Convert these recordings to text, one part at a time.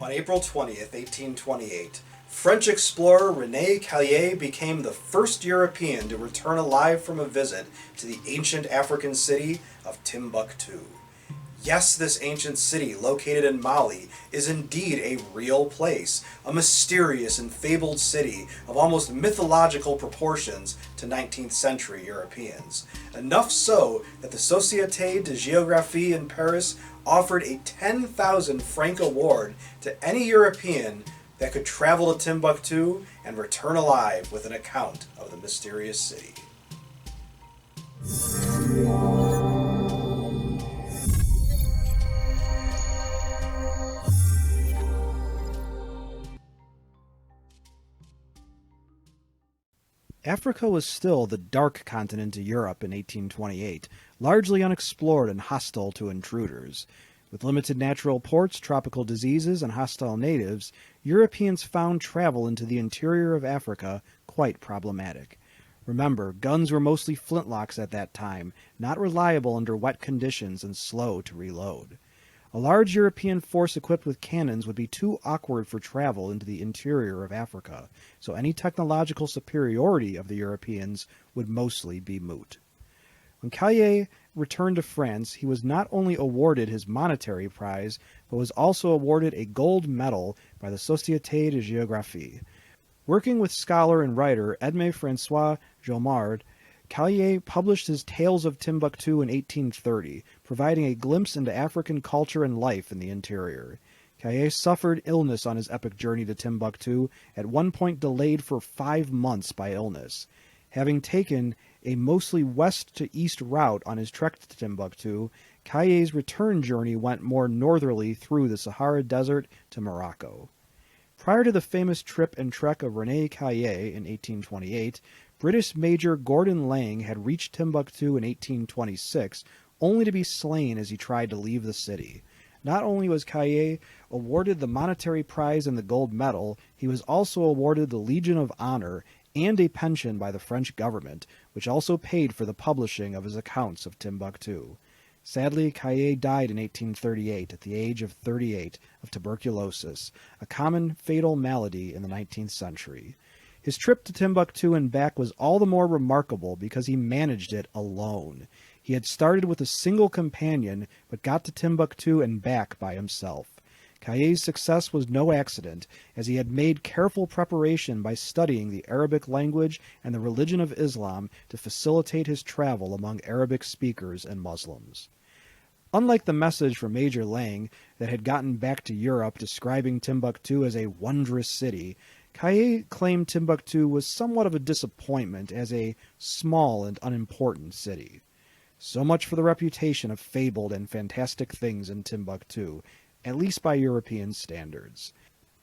On April 20th, 1828, French explorer René Caillié became the first European to return alive from a visit to the ancient African city of Timbuktu. Yes, this ancient city, located in Mali, is indeed a real place, a mysterious and fabled city of almost mythological proportions to 19th century Europeans. Enough so that the Société de Géographie in Paris offered a 10,000 franc award to any European that could travel to Timbuktu and return alive with an account of the mysterious city. Africa was still the dark continent to Europe in 1828, largely unexplored and hostile to intruders. With limited natural ports, tropical diseases, and hostile natives, Europeans found travel into the interior of Africa quite problematic. Remember, guns were mostly flintlocks at that time, not reliable under wet conditions and slow to reload. A large European force equipped with cannons would be too awkward for travel into the interior of Africa, so any technological superiority of the Europeans would mostly be moot. When Caillié returned to France, he was not only awarded his monetary prize, but was also awarded a gold medal by the Société de Géographie. Working with scholar and writer Edmé François Jomard, Caillié published his Tales of Timbuktu in 1830, providing a glimpse into African culture and life in the interior. Caillié suffered illness on his epic journey to Timbuktu, at one point delayed for 5 months by illness. Having taken a mostly west to east route on his trek to Timbuktu, Caillié's return journey went more northerly through the Sahara Desert to Morocco. Prior to the famous trip and trek of René Caillié in 1828, British Major Gordon Laing had reached Timbuktu in 1826, only to be slain as he tried to leave the city. Not only was Caillié awarded the monetary prize and the gold medal, he was also awarded the Legion of Honor and a pension by the French government, which also paid for the publishing of his accounts of Timbuktu. Sadly, Caillié died in 1838 at the age of 38 of tuberculosis, a common fatal malady in the 19th century. His trip to Timbuktu and back was all the more remarkable because he managed it alone. He had started with a single companion, but got to Timbuktu and back by himself. Caillié's success was no accident, as he had made careful preparation by studying the Arabic language and the religion of Islam to facilitate his travel among Arabic speakers and Muslims. Unlike the message from Major Laing that had gotten back to Europe describing Timbuktu as a wondrous city, Caillié claimed Timbuktu was somewhat of a disappointment as a small and unimportant city. So much for the reputation of fabled and fantastic things in Timbuktu, at least by European standards.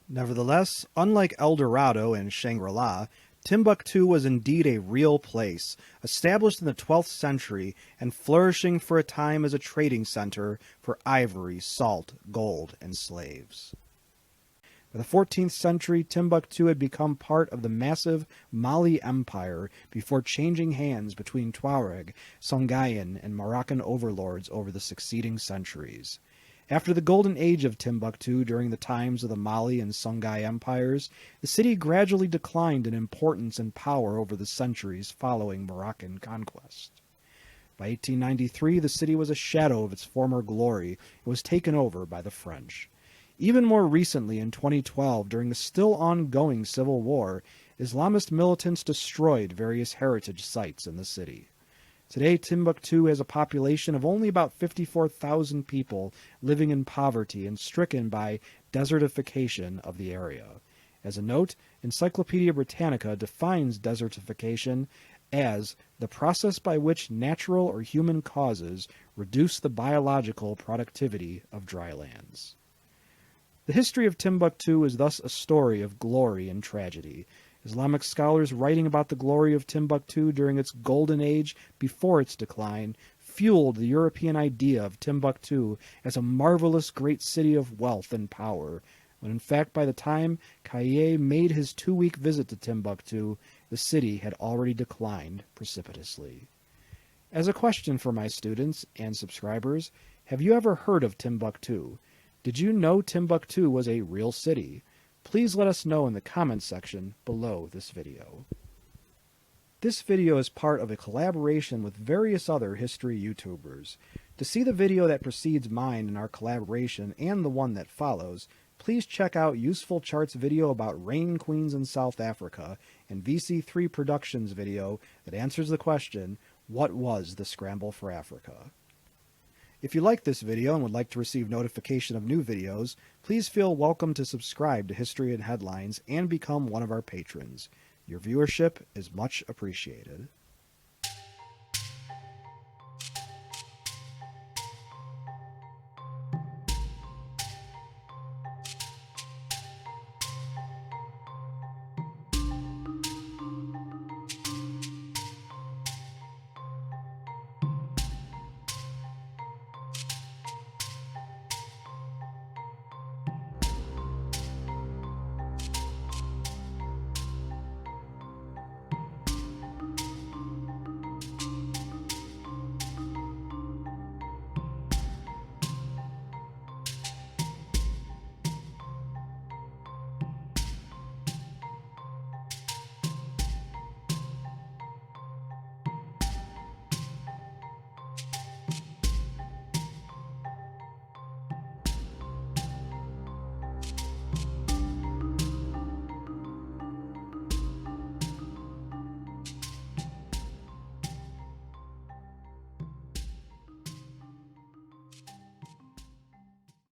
Nevertheless, unlike El Dorado and Shangri-La, Timbuktu was indeed a real place, established in the 12th century and flourishing for a time as a trading center for ivory, salt, gold, and slaves. By the 14th century, Timbuktu had become part of the massive Mali Empire before changing hands between Tuareg, Songhaian, and Moroccan overlords over the succeeding centuries. After the golden age of Timbuktu during the times of the Mali and Songhai empires, the city gradually declined in importance and power over the centuries following Moroccan conquest. By 1893, the city was a shadow of its former glory and was taken over by the French. Even more recently, in 2012, during the still ongoing civil war, Islamist militants destroyed various heritage sites in the city. Today, Timbuktu has a population of only about 54,000 people living in poverty and stricken by desertification of the area. As a note, Encyclopedia Britannica defines desertification as the process by which natural or human causes reduce the biological productivity of dry lands. The history of Timbuktu is thus a story of glory and tragedy. Islamic scholars writing about the glory of Timbuktu during its golden age before its decline fueled the European idea of Timbuktu as a marvelous great city of wealth and power, when in fact by the time Caillié made his 2-week visit to Timbuktu, the city had already declined precipitously. As a question for my students and subscribers, have you ever heard of Timbuktu? Did you know Timbuktu was a real city? Please let us know in the comments section below this video. This video is part of a collaboration with various other history YouTubers. To see the video that precedes mine in our collaboration and the one that follows, please check out Useful Charts video about Rain Queens in South Africa and VC3 Productions video that answers the question, what was the Scramble for Africa? If you like this video and would like to receive notification of new videos, please feel welcome to subscribe to History and Headlines and become one of our patrons. Your viewership is much appreciated.